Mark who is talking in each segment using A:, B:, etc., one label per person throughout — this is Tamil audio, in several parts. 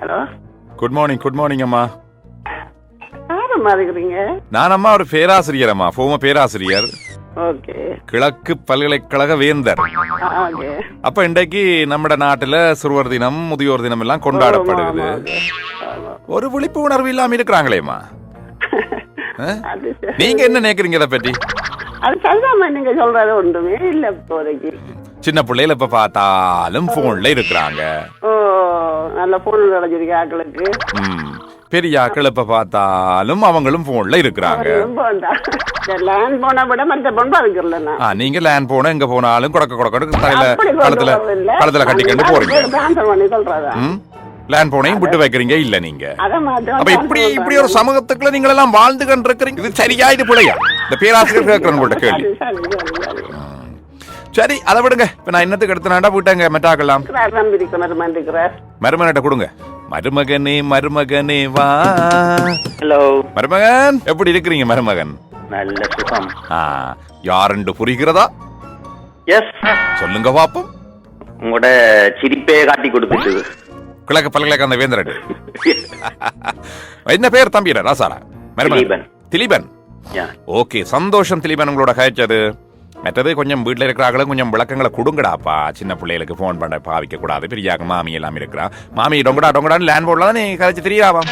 A: ஹலோ,
B: குட் மார்னிங் அம்மா.
A: யாரம்மா இருக்கிறீங்க?
B: நான் அம்மா ஒரு பேராசிரியர் அம்மா, ஃபோம பேராசிரியர்.
A: ஓகே.
B: கிழக்கு பல்கலைக்கழக வேந்தர்.
A: ஓகே.
B: அப்ப இன்றைக்கு நம்ம நாட்டுல சிறுவர் தினம், முதியோர் தினம் எல்லாம் கொண்டாடப்படுது. ஒரு விழிப்புணர்வு இல்லாம இருக்கிறாங்களேம்மா. நீங்க என்ன நினைக்கிறீங்க இதை பற்றி?
A: அது சரிதாம்மா, நீங்க சொல்றது ஒன்றுமே இல்ல. இப்போதைக்கு
B: சின்ன பிள்ளைல இப்ப பார்த்தாலும் போன்ல இருக்கிறாங்க.
A: ஓ, நல்ல போன் கிடைச்சிருக்கு ஆக்களுக்கு.
B: பெரிய ஆக்கள் இப்ப பார்த்தாலும் அவங்களும் போன்ல இருக்கிறாங்க.
A: லேண்ட் போனை விட மற்ற போன் பாருக்கல.
B: நீங்க லேண்ட் போன எங்க போனாலும் கொடக்க களத்துல கட்டிக்கிட்டு போறீங்க. லேண்ட் போனையும் விட்டு வைக்கிறீங்க இல்ல நீங்க. அப்ப இப்படி ஒரு சமூகத்துக்குள்ள நீங்க எல்லாம் வாழ்ந்து கொண்டு இருக்கிறீங்க. இது சரியா இது பிள்ளையா? இந்த பேராசிரியர் கேட்கிறேன் உங்கள்ட்ட கேள்வி. சரி, அதை விடுங்க. இப்ப நான் என்னத்துக்கு எடுத்தனாண்டா விட்டாங்க மெட்டாக்கலாம். மருமகன்கிட்ட கொடுங்க. மருமகனே வா.
C: ஹலோ
B: மருமகன், எப்படி இருக்கிறீங்க மருமகன்?
C: நல்ல சுகம்.
B: யாருண்டு புரிகிறதா?
C: எஸ்,
B: சொல்லுங்க பாப்போம்.
C: உங்களோட சிரிப்பே காட்டி கொடுத்துட்டு
B: கிழக்கு பல்கலைக்கழக அந்த வேந்தரடு. என்ன பேர் தம்பிட ராசாரா? மருமகன் திலீபன். ஓகே, சந்தோஷம் திலீபன் உங்களோட கழிச்சது. மற்றது கொஞ்சம் வீட்டில் இருக்கிறாங்களும் கொஞ்சம் விளக்கங்களை கொடுங்கடாப்பா. சின்ன பிள்ளைகளுக்கு போன் பண்ண பாவிக்க கூடாது. பெரியாக்க மாமி எல்லாம் இருக்கிறா. மாமி டொங்கடான்னு லேண்ட் போர்ட்ல தான் நீ கழிச்சு தெரியாவா?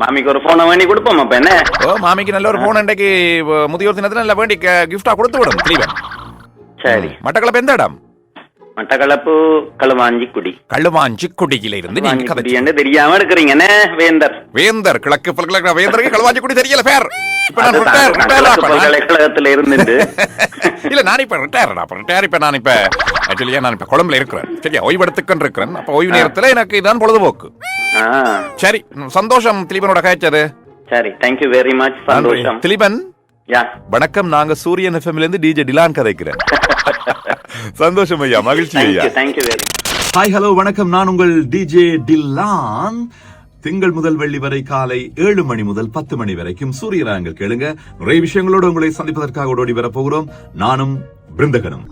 C: மாமிக்கு ஒரு போனை வேண்டி கொடுப்போம். அப்ப என்ன? ஓ,
B: மாமிக்கு நல்ல ஒரு போன் இன்றைக்கு முதியோர் தினத்துல நல்ல வேண்டி கிஃப்டா கொடுத்து விடும் திலீபன்.
C: சரி.
B: மட்டக்களப்பு எந்த இடம்?
C: மட்டக்களப்பு
B: களுவாஞ்சிக்குடியில இருந்து நீங்க
C: தெரியாம இருக்கிறீங்க.
B: வேந்தர் கிழக்கு பல்கலைக்கழக வேந்தருக்கு களுவாஞ்சிக்குடி தெரியல பேர்.
C: பல்கலைக்கழகத்துல இருந்து
B: இல்ல, நான் இப்ப ரிட்டையர். இப்ப நான் இப்ப கொழும்புல இருக்கிறேன். சரியா, ஓய்வெடுத்துக்கொண்டு இருக்கிறேன். அப்ப ஓய்வு நேரத்துல எனக்கு இதான் பொழுதுபோக்கு. சரி, சந்தோஷம் திலீபனோட காய்ச்சது.
C: சரி, தேங்க்யூ வெரி மச். சந்தோஷம்
B: திலீபன். வணக்கம், நாங்க சூரியன் எஃப்எம்ல இருந்து டிஜே டிலான் கதைக்கிறேன். சந்தோஷம் ஐயா, மகிழ்ச்சி ஐயா.
C: Thank you very much.
D: Hi, hello, வணக்கம். நான் உங்கள் டிஜே டிலான். திங்கள் முதல் வெள்ளி வரை காலை 7 மணி முதல் 10 மணி வரைக்கும் சூரியராங்கள் கேளுங்க. நிறைய விஷயங்களோடு உங்களை சந்திப்பதற்காக ஓடி வரப்போகிறோம். நானும் பிருந்தகனும்.